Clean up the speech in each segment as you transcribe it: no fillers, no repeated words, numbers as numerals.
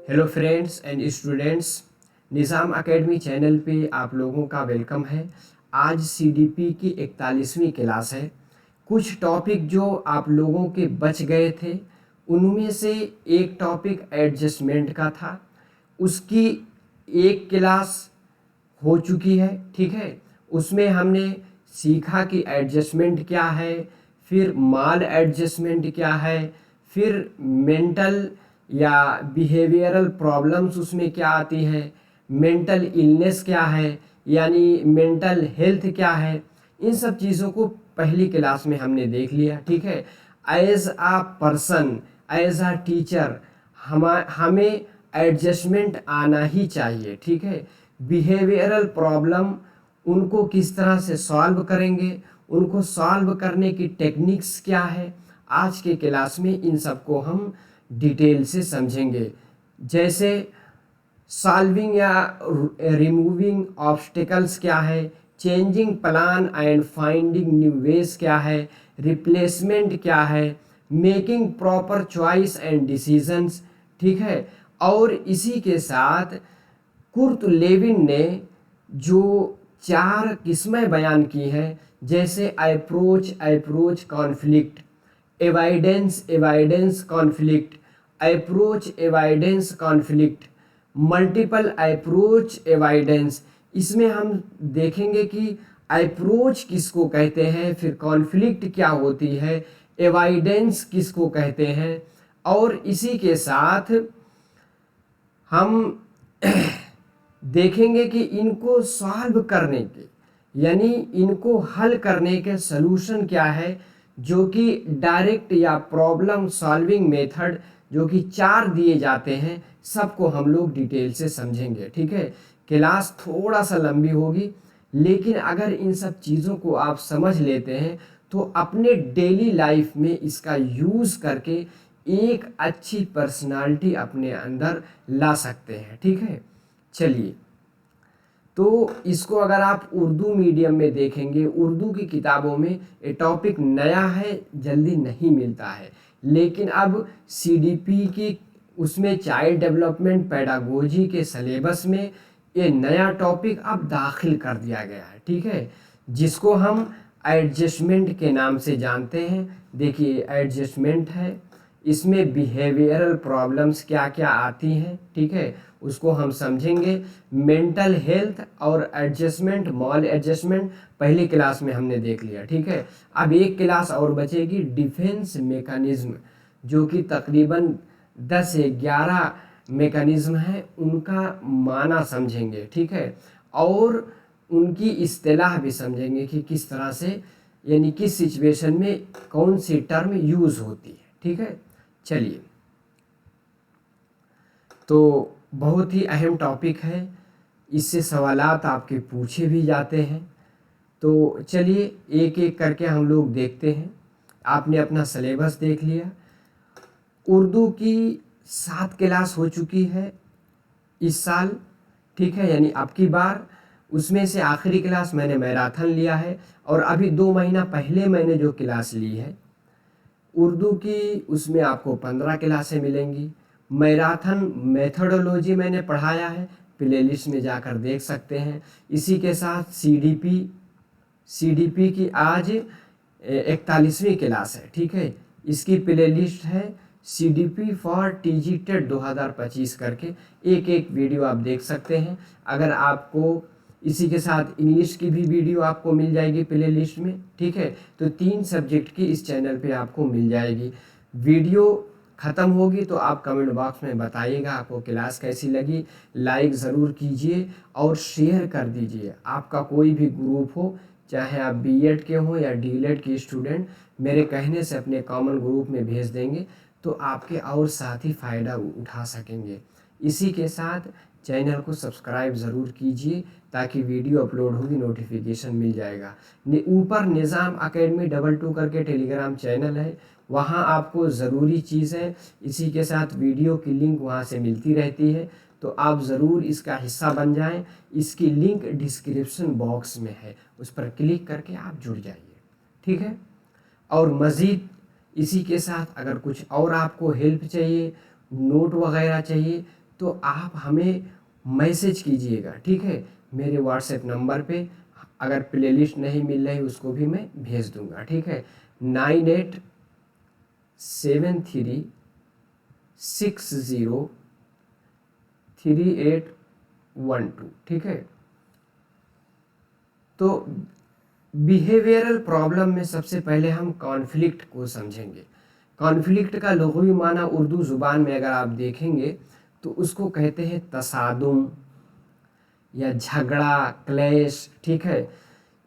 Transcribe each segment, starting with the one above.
Hello friends and students, Nizam academy channel पे आप लोगों का वेलकम है। आज सीडीपी की 41वीं क्लास है। कुछ टॉपिक जो आप लोगों के बच गए थे उनमें से एक टॉपिक एडजस्टमेंट का था। उसकी एक क्लास हो चुकी है, ठीक है। उसमें हमने सीखा कि एडजस्टमेंट क्या है, फिर माल एडजस्टमेंट क्या है, फिर मेंटल या बिहेवियरल प्रॉब्लम्स उसमें क्या आती है, मेंटल इलनेस क्या है यानी मेंटल हेल्थ क्या है। इन सब चीज़ों को पहली क्लास में हमने देख लिया, ठीक है। As a person, as a teacher हमें एडजस्टमेंट आना ही चाहिए, ठीक है। बिहेवियरल प्रॉब्लम उनको किस तरह से सॉल्व करेंगे, उनको सॉल्व करने की टेक्निक्स क्या है, आज के क्लास में इन सबको हम डिटेल से समझेंगे। जैसे सॉल्विंग या रिमूविंग ऑब्स्टिकल्स क्या है, changing plan and finding new veg क्या है, रिप्लेसमेंट क्या है, making proper choice and decisions, ठीक है। और इसी के साथ कुर्ट लेविन ने जो 4 किस्में बयान की हैं, जैसे approach conflict, avoidance conflict, approach avoidance conflict, multiple approach avoidance. इसमें हम देखेंगे कि अप्रोच किसको कहते हैं, फिर कॉन्फ्लिक्ट क्या होती है, एवाइडेंस किसको कहते हैं। और इसी के साथ हम देखेंगे कि इनको सॉल्व करने के यानी इनको हल करने के सलूशन क्या है, जो कि डायरेक्ट या प्रॉब्लम सॉल्विंग मेथड जो कि 4 दिए जाते हैं, सबको हम लोग डिटेल से समझेंगे, ठीक है। क्लास थोड़ा सा लंबी होगी, लेकिन अगर इन सब चीज़ों को आप समझ लेते हैं तो अपने डेली लाइफ में इसका यूज़ करके एक अच्छी पर्सनालिटी अपने अंदर ला सकते हैं, ठीक है। चलिए, तो इसको अगर आप उर्दू मीडियम में देखेंगे, उर्दू की किताबों में ये टॉपिक नया है, जल्दी नहीं मिलता है, लेकिन अब सीडीपी की उसमें चाइल्ड डेवलपमेंट पेडागोजी के सिलेबस में ये नया टॉपिक अब दाखिल कर दिया गया है, ठीक है, जिसको हम एडजस्टमेंट के नाम से जानते हैं। देखिए, एडजस्टमेंट है, इसमें बिहेवियरल प्रॉब्लम्स क्या क्या आती हैं, ठीक है, उसको हम समझेंगे। मेंटल हेल्थ और एडजस्टमेंट, मॉल एडजस्टमेंट पहली क्लास में हमने देख लिया, ठीक है। अब एक क्लास और बचेगी, डिफेंस मैकेनिज्म, जो कि तकरीबन 10 से 11 मैकेनिज्म है, उनका माना समझेंगे, ठीक है। और उनकी इस्तेलाह भी समझेंगे कि किस तरह से यानी किस सिचुएशन में कौन सी टर्म यूज़ होती है, ठीक है। चलिए, तो बहुत ही अहम टॉपिक है, इससे सवालात आपके पूछे भी जाते हैं। तो चलिए एक एक करके हम लोग देखते हैं। आपने अपना सिलेबस देख लिया, उर्दू की 7 क्लास हो चुकी है इस साल, ठीक है, यानी अब की बार। उसमें से आखिरी क्लास मैंने मैराथन लिया है, और अभी 2 महीना पहले मैंने जो क्लास ली है उर्दू की, उसमें आपको 15 क्लासें मिलेंगी। मैराथन मेथोडोलॉजी मैंने पढ़ाया है, प्लेलिस्ट में जाकर देख सकते हैं। इसी के साथ सीडीपी की आज 41वीं क्लास है, ठीक है। इसकी प्लेलिस्ट है सीडीपी फॉर टीजी टेट 2025 करके, एक एक वीडियो आप देख सकते हैं। अगर आपको इसी के साथ इंग्लिश की भी वीडियो आपको मिल जाएगी प्ले लिस्ट में, ठीक है। तो 3 सब्जेक्ट की इस चैनल पे आपको मिल जाएगी। वीडियो ख़त्म होगी तो आप कमेंट बॉक्स में बताइएगा आपको क्लास कैसी लगी। लाइक ज़रूर कीजिए और शेयर कर दीजिए। आपका कोई भी ग्रुप हो, चाहे आप बीएड के हों या डीएलएड के स्टूडेंट, मेरे कहने से अपने कॉमन ग्रुप में भेज देंगे तो आपके और साथी फ़ायदा उठा सकेंगे। इसी के साथ चैनल को सब्सक्राइब ज़रूर कीजिए, ताकि वीडियो अपलोड होगी नोटिफिकेशन मिल जाएगा। ऊपर निज़ाम एकेडमी 22 करके टेलीग्राम चैनल है, वहाँ आपको ज़रूरी चीज़ें, इसी के साथ वीडियो की लिंक वहाँ से मिलती रहती है, तो आप ज़रूर इसका हिस्सा बन जाएं। इसकी लिंक डिस्क्रिप्शन बॉक्स में है, उस पर क्लिक करके आप जुड़ जाइए, ठीक है। और मज़ीद इसी के साथ अगर कुछ और आपको हेल्प चाहिए, नोट वगैरह चाहिए, तो आप हमें मैसेज कीजिएगा, ठीक है, मेरे व्हाट्सएप नंबर पे। अगर प्लेलिस्ट नहीं मिल रही उसको भी मैं भेज दूंगा, ठीक है। 9873603812, ठीक है। तो बिहेवियरल प्रॉब्लम में सबसे पहले हम कॉन्फ्लिक्ट को समझेंगे। कॉन्फ्लिक्ट का लुग़वी माना उर्दू ज़ुबान में अगर आप देखेंगे तो उसको कहते हैं तसादुम या झगड़ा, क्लैश, ठीक है।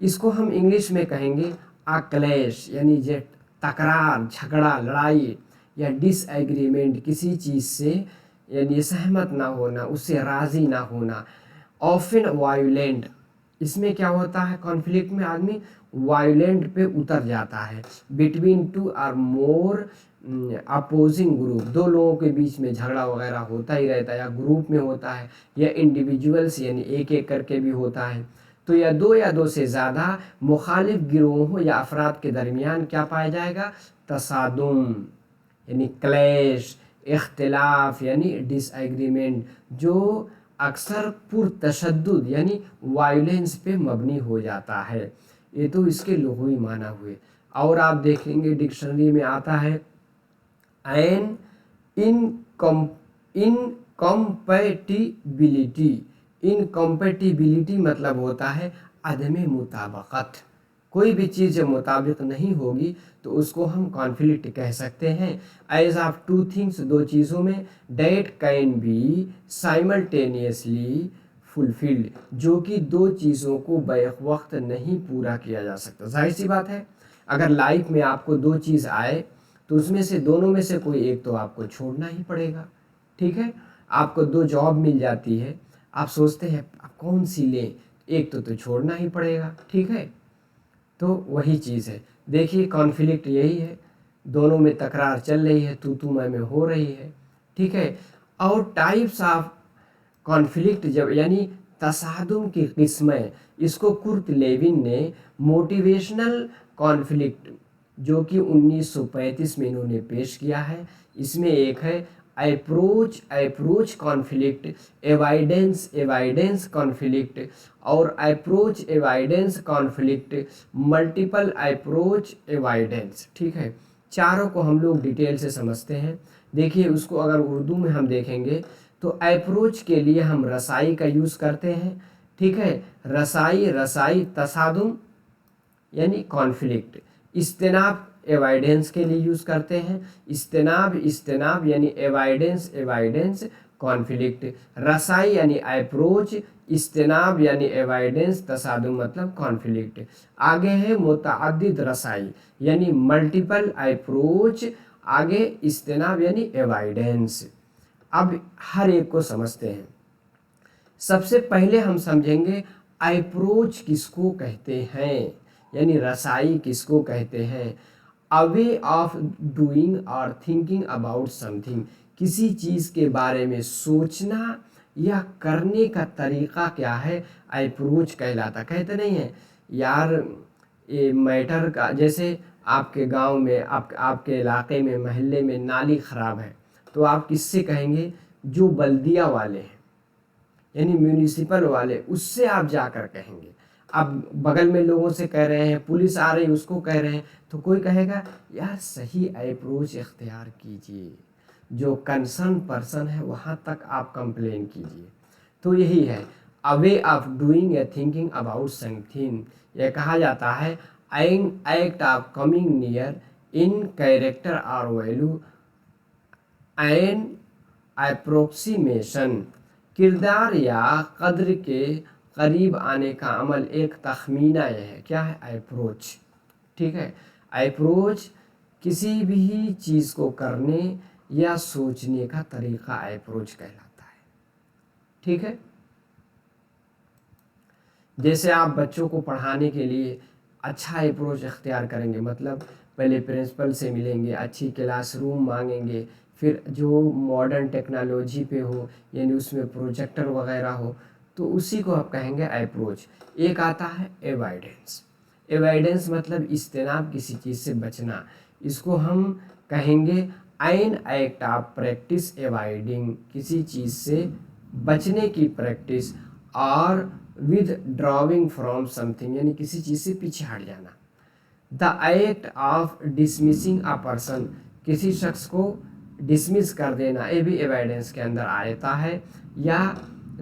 इसको हम इंग्लिश में कहेंगे आ क्लैश, यानी जे तकरार, झगड़ा, लड़ाई या डिसएग्रीमेंट, किसी चीज़ से यानी सहमत ना होना, उससे राज़ी ना होना। ऑफन वायलेंट, इसमें क्या होता है, कॉन्फ्लिक्ट में आदमी वायलेंट पे उतर जाता है। बिटवीन टू और मोर अपोजिंग ग्रुप, दो लोगों के बीच में झगड़ा वगैरह होता ही रहता है, या ग्रुप में होता है, या इंडिविजुअल्स यानी एक एक करके भी होता है। तो या दो से ज़्यादा मुखालिफ गिरोहों या अफराद के दरमियान क्या पाया जाएगा, तसादुम यानी क्लैश, इख्तिलाफ यानी डिसएग्रीमेंट, जो अक्सर पुरतशद्दुद यानी वायलेंस पे मबनी हो जाता है। ये तो इसके लुग़वी माना हुए। और आप देखेंगे डिक्शनरी में आता है एन इनकम्पैटिबिलिटी। इनकम्पैटिबिलिटी मतलब होता है अदम मुताबकत। कोई भी चीज़ जब मुताबिक नहीं होगी तो उसको हम कॉन्फ्लिक्ट कह सकते हैं। एज ऑफ टू थिंग्स, दो चीज़ों में, date can be simultaneously fulfilled, जो कि दो चीज़ों को बैक वक्त नहीं पूरा किया जा सकता। जाहिर सी बात है, अगर लाइफ में आपको दो चीज़ आए तो उसमें से दोनों में से कोई एक तो आपको छोड़ना ही पड़ेगा, ठीक है। आपको दो जॉब मिल जाती है, आप सोचते हैं आप कौन सी लें, एक तो छोड़ना ही पड़ेगा, ठीक है। तो वही चीज़ है। देखिए कॉन्फ्लिक्ट यही है, दोनों में तकरार चल रही है, तू मैं हो रही है, ठीक है। और टाइप्स ऑफ कॉन्फ्लिक्ट जब यानी तसादुम की किस्में, इसको कुर्ट लेविन ने मोटिवेशनल कॉन्फ्लिक्ट जो कि 1935 में इन्होंने पेश किया है, इसमें एक है अप्रोच कॉन्फ्लिक्ट, एवाइडेंस कॉन्फ्लिक्ट, और approach avoidance conflict, multiple approach एवाइडेंस, ठीक है। चारों को हम लोग डिटेल से समझते हैं। देखिए उसको अगर उर्दू में हम देखेंगे तो अप्रोच के लिए हम रसाई का यूज़ करते हैं, ठीक है। रसाई तसादुम यानी कॉन्फ्लिक्ट। इज्तिनाब एवाइडेंस के लिए यूज़ करते हैं, इज्तिनाब यानी एवाइडेंस कॉन्फ्लिक्ट। रसाई यानी अप्रोच, इज्तिनाब यानी एवाइडेंस, तसादुम मतलब कॉन्फ्लिक्ट। आगे है मुतअद्दिद रसाई यानी मल्टीपल अप्रोच, आगे इज्तिनाब यानी एवाइडेंस। अब हर एक को समझते हैं। सबसे पहले हम समझेंगे अप्रोच किसको कहते हैं, यानी रसाई किसको कहते हैं। अ वे ऑफ डूइंग और थिंकिंग अबाउट समथिंग, किसी चीज़ के बारे में सोचना या करने का तरीका क्या है, अप्रोच कहलाता। कहते नहीं है यार ये मैटर का, जैसे आपके गांव में आपके इलाके में मोहल्ले में नाली ख़राब है तो आप किससे कहेंगे, जो बल्दिया वाले हैं यानी म्यूनिसिपल वाले, उससे आप जाकर कहेंगे। अब बगल में लोगों से कह रहे हैं, पुलिस आ रही उसको कह रहे हैं, तो कोई कहेगा यार सही अप्रोच इख्तियार कीजिए, जो कंसर्न पर्सन है वहाँ तक आप कंप्लेन कीजिए। तो यही है अ वे ऑफ डूइंग या थिंकिंग अबाउट समथिंग। यह कहा जाता है an act of coming near in character और वैल्यू एन अप्रोक्सीमेशन, किरदार या कद्र के करीब आने का अमल, एक तखमीना यह है, क्या है, अप्रोच, ठीक है। अप्रोच किसी भी चीज़ को करने या सोचने का तरीका अप्रोच कहलाता है, ठीक है। जैसे आप बच्चों को पढ़ाने के लिए अच्छा अप्रोच इख्तियार करेंगे, मतलब पहले प्रिंसिपल से मिलेंगे, अच्छी क्लासरूम मांगेंगे, फिर जो मॉडर्न टेक्नोलॉजी पे हो यानी उसमें प्रोजेक्टर वगैरह हो, तो उसी को आप कहेंगे अप्रोच। एक आता है एवाइडेंस मतलब इज्तिनाब, किसी चीज़ से बचना, इसको हम कहेंगे an act of practice avoiding, किसी चीज़ से बचने की प्रैक्टिस, और विद ड्रॉविंग फ्रॉम समथिंग, यानी किसी चीज़ से पीछे हट जाना। The act of dismissing a person, किसी शख्स को डिसमिस कर देना, ये भी एविडेंस के अंदर आता है। या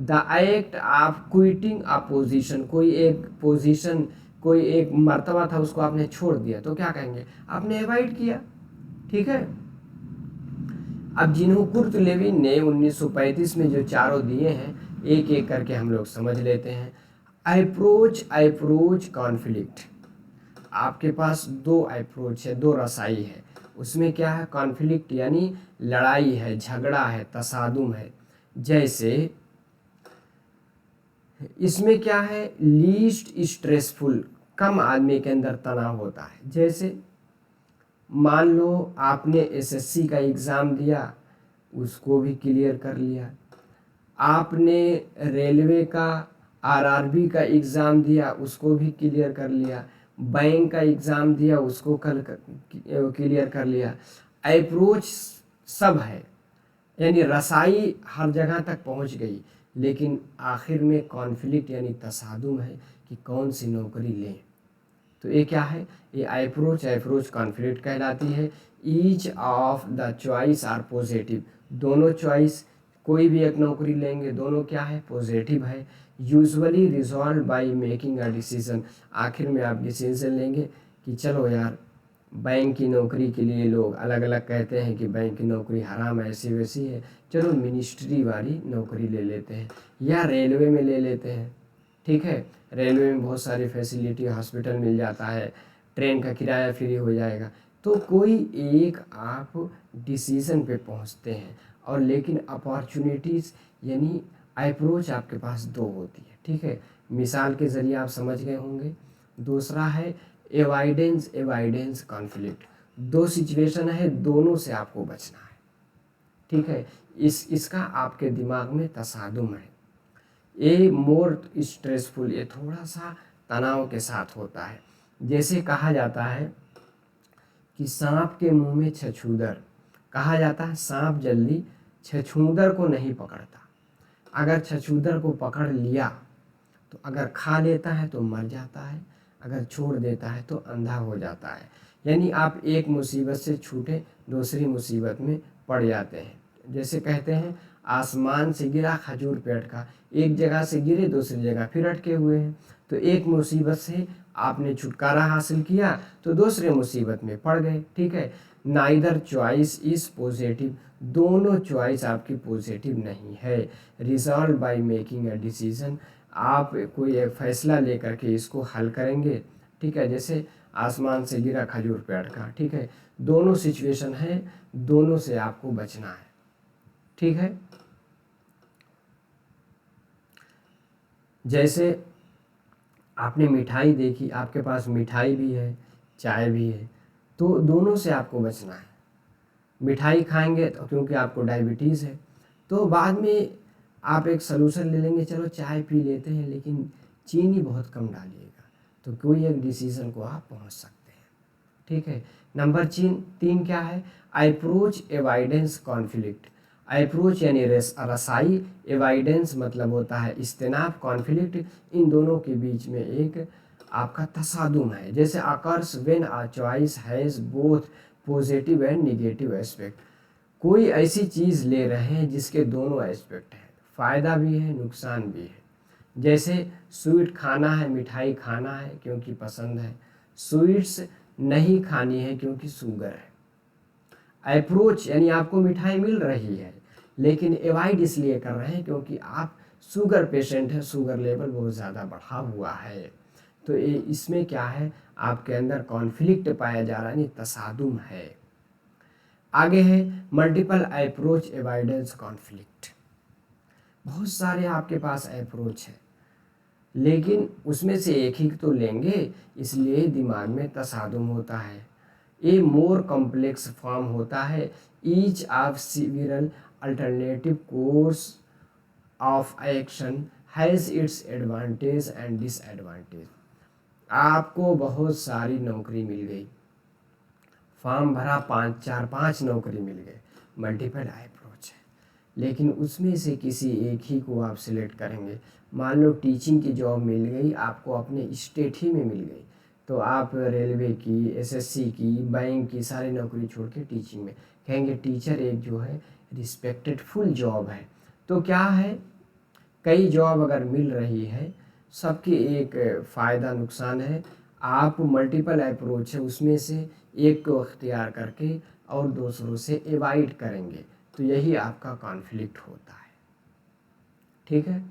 the act of quitting a position, कोई एक पोजीशन, कोई एक मर्तबा था उसको आपने छोड़ दिया, तो क्या कहेंगे, आपने एवॉइड किया। ठीक है। अब जिन्हों कुर्ट लेविन ने 1935 में जो चारों दिए हैं, एक एक करके हम लोग समझ लेते हैं। अप्रोच कॉन्फ्लिक्ट, आपके पास दो अप्रोच है, दो रसाई है, उसमें क्या है, कॉन्फ्लिक्ट यानी लड़ाई है, झगड़ा है, तसादुम है। जैसे इसमें क्या है, लीस्ट स्ट्रेसफुल, कम आदमी के अंदर तनाव होता है। जैसे मान लो आपने एसएससी का एग्ज़ाम दिया, उसको भी क्लियर कर लिया, आपने रेलवे का आरआरबी का एग्ज़ाम दिया, उसको भी क्लियर कर लिया, बैंक का एग्ज़ाम दिया, उसको कल क्लियर कर लिया। अप्रोच सब है, यानी रसाई हर जगह तक पहुंच गई, लेकिन आखिर में कॉन्फ्लिक्ट यानी तसादुम है कि कौन सी नौकरी लें। तो ये क्या है, ये अप्रोच कॉन्फ्लिक्ट कहलाती है। Each of the choice are positive, दोनों चॉइस कोई भी एक नौकरी लेंगे, दोनों क्या है, पॉजिटिव है। Usually resolve by making a decision, आखिर में आप डिसीजन लेंगे कि चलो यार, बैंक की नौकरी के लिए लोग अलग अलग कहते हैं कि बैंक की नौकरी हराम ऐसी वैसी है, चलो मिनिस्ट्री वाली नौकरी ले लेते हैं, या रेलवे में ले लेते हैं। ठीक है, रेलवे में बहुत सारी फैसिलिटी, हॉस्पिटल मिल जाता है, ट्रेन का किराया फ्री हो जाएगा। तो कोई एक आप डिसीज़न पे पहुंचते हैं, और लेकिन अपॉर्चुनिटीज़ यानी अप्रोच आपके पास दो होती है। ठीक है, मिसाल के ज़रिए आप समझ गए होंगे। दूसरा है एवाइडेंस कॉन्फ्लिक्ट, दो सिचुएशन है, दोनों से आपको बचना है। ठीक है, इसका आपके दिमाग में तसादुम है। ये मोर स्ट्रेसफुल, ये थोड़ा सा तनाव के साथ होता है। जैसे कहा जाता है कि सांप के मुंह में छछूंदर, कहा जाता है सांप जल्दी छछूंदर को नहीं पकड़ता, अगर छछूंदर को पकड़ लिया तो अगर खा लेता है तो मर जाता है, अगर छोड़ देता है तो अंधा हो जाता है। यानी आप एक मुसीबत से छूटे दूसरी मुसीबत में पड़ जाते हैं। जैसे कहते हैं आसमान से गिरा खजूर पेड़ का, एक जगह से गिरे दूसरी जगह फिर अटके हुए हैं। तो एक मुसीबत से आपने छुटकारा हासिल किया तो दूसरे मुसीबत में पड़ गए। ठीक है, नाइदर चॉइस इज पॉजिटिव, दोनों चॉइस आपकी पॉजिटिव नहीं है। Resolve by making a decision, आप कोई एक फैसला लेकर के इसको हल करेंगे। ठीक है, जैसे आसमान से गिरा खजूर पेड़ का। ठीक है, दोनों सिचुएशन है, दोनों से आपको बचना है। ठीक है, जैसे आपने मिठाई देखी, आपके पास मिठाई भी है चाय भी है, तो दोनों से आपको बचना है। मिठाई खाएंगे तो क्योंकि आपको डायबिटीज़ है, तो बाद में आप एक सलूशन ले लेंगे, चलो चाय पी लेते हैं लेकिन चीनी बहुत कम डालिएगा, तो कोई एक डिसीज़न को आप पहुंच सकते हैं। ठीक है, नंबर 3 क्या है, अप्रोच एवाइडेंस कॉन्फ्लिक्ट। अप्रोच यानी रसाई, एवाइडेंस मतलब होता है इज्तनाब, कॉन्फ्लिक्ट इन दोनों के बीच में एक आपका तसादुम है। जैसे occurs when a choice has both positive and negative aspect, कोई ऐसी चीज़ ले रहे हैं जिसके दोनों एस्पेक्ट हैं, फ़ायदा भी है नुकसान भी है। जैसे स्वीट खाना है, मिठाई खाना है क्योंकि पसंद है, स्वीट्स नहीं खानी है क्योंकि शुगर है। अप्रोच यानी आपको मिठाई मिल रही है लेकिन एवॉइड इसलिए कर रहे हैं क्योंकि आप शुगर पेशेंट हैं, शुगर लेवल बहुत ज़्यादा बढ़ा हुआ है। तो इसमें क्या है, आपके अंदर कॉन्फ्लिक्ट पाया जा रहा है, यानी तसादुम है। आगे है मल्टीपल अप्रोच एवॉइडेंस कॉन्फ्लिक्ट। बहुत सारे आपके पास अप्रोच है लेकिन उसमें से एक ही तो लेंगे, इसलिए दिमाग में तसादुम होता है। ए मोर कॉम्प्लेक्स फॉर्म होता है, each of सिविरल alternative course of action has its advantage and disadvantage. आपको बहुत सारी नौकरी मिल गई, फॉर्म भरा, 4-5 नौकरी मिल गए, मल्टीपल अप्रोच है। लेकिन उसमें से किसी एक ही को आप सिलेक्ट करेंगे। मान लो टीचिंग की जॉब मिल गई आपको, अपने स्टेट ही में मिल गई, तो आप रेलवे की, एसएससी की, बैंक की सारी नौकरी छोड़ के टीचिंग में, कहेंगे टीचर एक जो है रिस्पेक्टेड फुल जॉब है। तो क्या है, कई जॉब अगर मिल रही है, सबके एक फ़ायदा नुकसान है। आप मल्टीपल अप्रोच है उसमें से एक को अख्तियार करके और दूसरों से एवॉइड करेंगे, तो यही आपका कॉन्फ्लिक्ट होता है। ठीक है,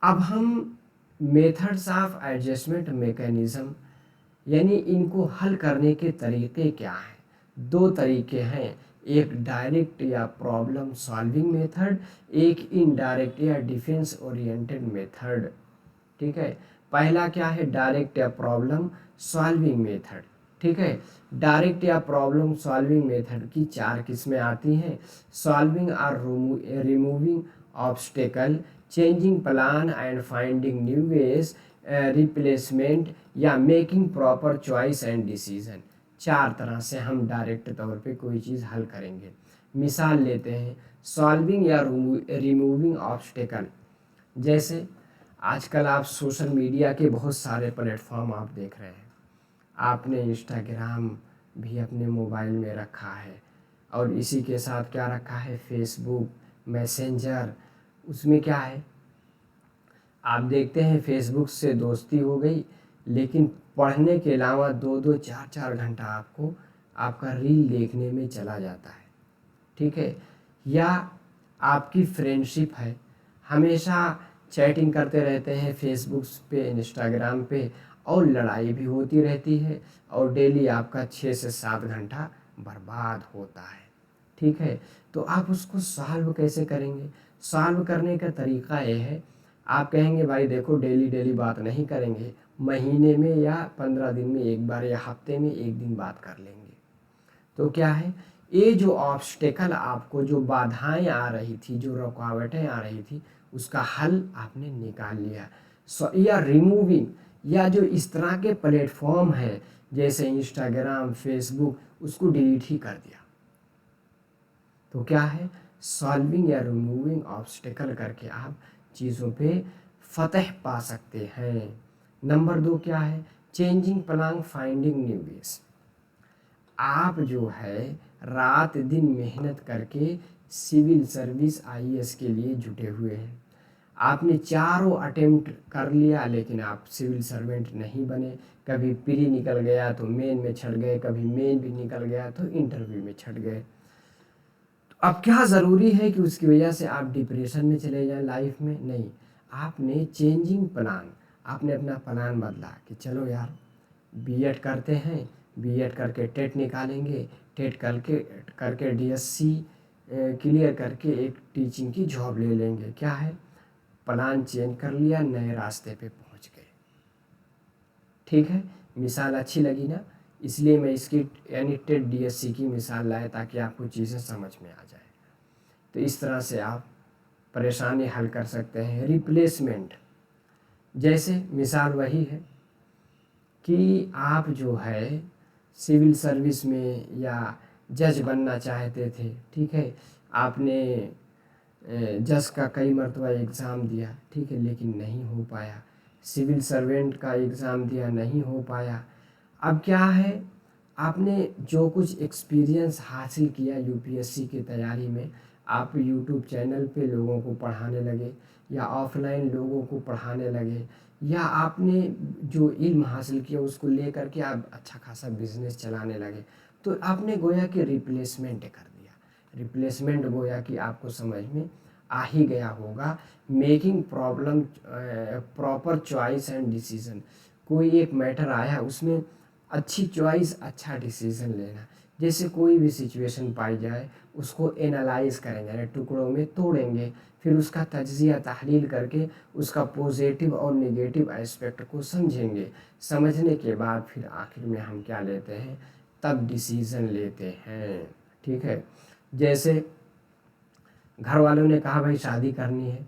अब हम मेथड्स ऑफ एडजस्टमेंट मैकेनिज़्म, यानी इनको हल करने के तरीके क्या हैं। 2 तरीके हैं, एक डायरेक्ट या प्रॉब्लम सॉल्विंग मेथड, एक इनडायरेक्ट या डिफेंस ओरिएंटेड मेथड। ठीक है, पहला क्या है, डायरेक्ट या प्रॉब्लम सॉल्विंग मेथड। ठीक है, डायरेक्ट या प्रॉब्लम सॉल्विंग मेथड की 4 किस्में आती हैं। सॉल्विंग और removing obstacle, changing plan and finding new ways, replacement या making proper choice and decision. 4 तरह से हम डायरेक्ट तौर पे कोई चीज़ हल करेंगे। मिसाल लेते हैं, सॉल्विंग या रिमूविंग ऑब्स्टेकल, जैसे आजकल आप सोशल मीडिया के बहुत सारे प्लेटफॉर्म आप देख रहे हैं। आपने इंस्टाग्राम भी अपने मोबाइल में रखा है, और इसी के साथ क्या रखा है, फेसबुक, मैसेंजर। उसमें क्या है, आप देखते हैं फेसबुक से दोस्ती हो गई, लेकिन पढ़ने के अलावा 2-2 4-4 घंटा आपको आपका रील देखने में चला जाता है। ठीक है, या आपकी फ्रेंडशिप है, हमेशा चैटिंग करते रहते हैं फेसबुक पे, इंस्टाग्राम पे, और लड़ाई भी होती रहती है, और डेली आपका 6 से 7 घंटा बर्बाद होता है। ठीक है, तो आप उसको सॉल्व कैसे करेंगे। सॉल्व करने का तरीका ये है, आप कहेंगे भाई देखो डेली डेली बात नहीं करेंगे, महीने में या 15 दिन में एक बार या हफ्ते में एक दिन बात कर लेंगे। तो क्या है, ये जो ऑब्स्टेकल, आपको जो बाधाएं आ रही थी, जो रुकावटें आ रही थी, उसका हल आपने निकाल लिया। या रिमूविंग, या जो इस तरह के प्लेटफॉर्म है जैसे इंस्टाग्राम, फेसबुक, उसको डिलीट ही कर दिया। तो क्या है, सॉल्विंग या रिमूविंग ऑब्स्टेकल करके आप चीज़ों पे फतह पा सकते हैं। नंबर 2 क्या है, changing plan finding new veg. आप जो है रात दिन मेहनत करके सिविल सर्विस आईएएस के लिए जुटे हुए हैं। आपने चारों अटेम्प्ट कर लिया, लेकिन आप सिविल सर्वेंट नहीं बने। कभी प्री निकल गया तो मेन में छट गए, कभी मेन भी निकल गया तो इंटरव्यू में छट गए। तो अब क्या ज़रूरी है कि उसकी वजह से आप डिप्रेशन में चले जाएं लाइफ में? नहीं, आपने चेंजिंग प्लान, आपने अपना प्लान बदला कि चलो यार बीएड करते हैं, बीएड करके टेट निकालेंगे, टेट करके डीएससी क्लियर करके एक टीचिंग की जॉब ले लेंगे। क्या है, प्लान चेंज कर लिया, नए रास्ते पे पहुंच गए। ठीक है, मिसाल अच्छी लगी ना, इसलिए मैं इसकी यानी टेट डीएससी की मिसाल लाया ताकि आपको चीज़ें समझ में आ जाए। तो इस तरह से आप परेशानी हल कर सकते हैं। रिप्लेसमेंट, जैसे मिसाल वही है कि आप जो है सिविल सर्विस में या जज बनना चाहते थे। ठीक है, आपने जज का कई मरतबा एग्ज़ाम दिया, ठीक है, लेकिन नहीं हो पाया। सिविल सर्वेंट का एग्ज़ाम दिया, नहीं हो पाया। अब क्या है, आपने जो कुछ एक्सपीरियंस हासिल किया यूपीएससी की तैयारी में, आप यूट्यूब चैनल पे लोगों को पढ़ाने लगे, या ऑफलाइन लोगों को पढ़ाने लगे, या आपने जो इल्म हासिल किया उसको लेकर के आप अच्छा खासा बिजनेस चलाने लगे। तो आपने गोया कि रिप्लेसमेंट कर दिया। रिप्लेसमेंट गोया कि आपको समझ में आ ही गया होगा। Making problem proper choice and decision, कोई एक मैटर आया, उसमें अच्छी चॉइस, अच्छा डिसीजन लेना। जैसे कोई भी सिचुएशन पाई जाए उसको एनालाइज करेंगे, यानी टुकड़ों में तोड़ेंगे, फिर उसका तज्जिया तहलील करके उसका पॉजिटिव और नेगेटिव एस्पेक्ट को समझेंगे। समझने के बाद फिर आखिर में हम क्या लेते हैं, तब डिसीज़न लेते हैं। ठीक है, जैसे घर वालों ने कहा भाई शादी करनी है,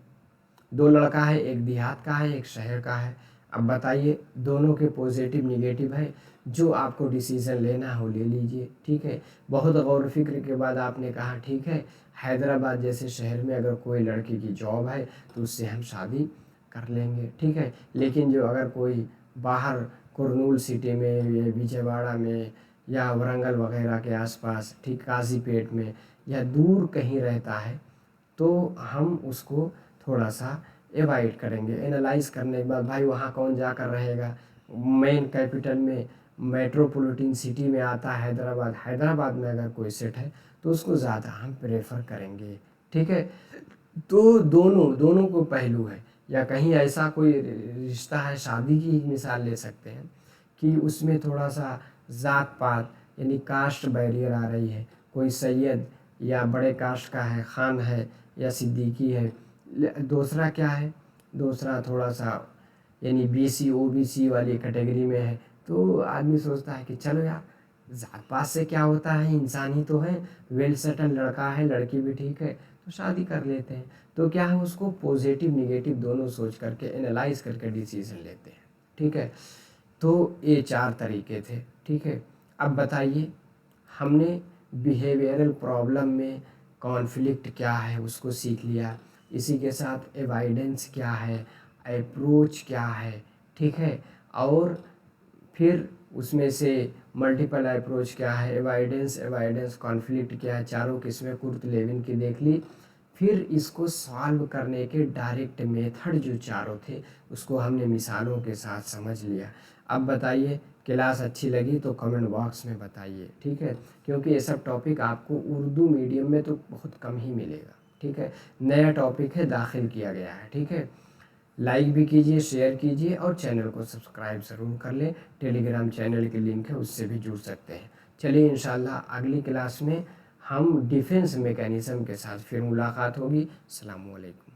2 लड़का है, एक देहात का है, एक शहर का है। अब बताइए, दोनों के पॉजिटिव निगेटिव है, जो आपको डिसीज़न लेना हो ले लीजिए, ठीक है। बहुत गौर फिक्र के बाद आपने कहा ठीक है, हैदराबाद जैसे शहर में अगर कोई लड़की की जॉब है तो उससे हम शादी कर लेंगे, ठीक है। लेकिन जो अगर कोई बाहर कुरनूल सिटी में या विजयवाड़ा में या वरंगल वगैरह के आसपास, ठीक, काजीपेट में या दूर कहीं रहता है, तो हम उसको थोड़ा सा एवॉइड करेंगे। एनालाइज करने के बाद भाई वहाँ कौन जाकर रहेगा, मेन कैपिटल में, मेट्रोपॉलिटन सिटी में आता है हैदराबाद, हैदराबाद में अगर कोई सेट है तो उसको ज़्यादा हम प्रेफर करेंगे, ठीक है। तो दोनों दोनों को पहलू है। या कहीं ऐसा कोई रिश्ता है, शादी की ही मिसाल ले सकते हैं कि उसमें थोड़ा सा ज़ात पात यानी कास्ट बैरियर आ रही है, कोई सैयद या बड़े कास्ट का है, खान है या सिद्दीकी है। दूसरा क्या है, दूसरा थोड़ा सा यानी बीसी ओबीसी वाली कैटेगरी में है, तो आदमी सोचता है कि चलो यार, ज़ात पात से क्या होता है, इंसान ही तो है, वेल सेटल लड़का है, लड़की भी ठीक है, तो शादी कर लेते हैं। तो क्या है, उसको पॉजिटिव निगेटिव दोनों सोच करके एनालाइज करके डिसीजन लेते हैं, ठीक है। तो ये 4 तरीके थे, ठीक है। अब बताइए, हमने बिहेवियरल प्रॉब्लम में कॉन्फ्लिक्ट क्या है उसको सीख लिया, इसी के साथ एवाइडेंस क्या है, अप्रोच क्या है, ठीक है। और फिर उसमें से मल्टीपल अप्रोच क्या है, एवाइडेंस कॉन्फ्लिक्ट क्या है, चारों किस्में कुर्ट लेविन की देख ली। फिर इसको सॉल्व करने के डायरेक्ट मेथड जो चारों थे उसको हमने मिसालों के साथ समझ लिया। अब बताइए, क्लास अच्छी लगी तो कमेंट बॉक्स में बताइए, ठीक है, क्योंकि ये सब टॉपिक आपको उर्दू मीडियम में तो बहुत कम ही मिलेगा, ठीक है। नया टॉपिक है, दाखिल किया गया है, ठीक है। लाइक भी कीजिए, शेयर कीजिए और चैनल को सब्सक्राइब ज़रूर कर लें। टेलीग्राम चैनल की लिंक है, उससे भी जुड़ सकते हैं। चलिए, इंशाल्लाह अगली क्लास में हम डिफेंस मैकेनिज़्म के साथ फिर मुलाकात होगी। अस्सलाम वालेकुम।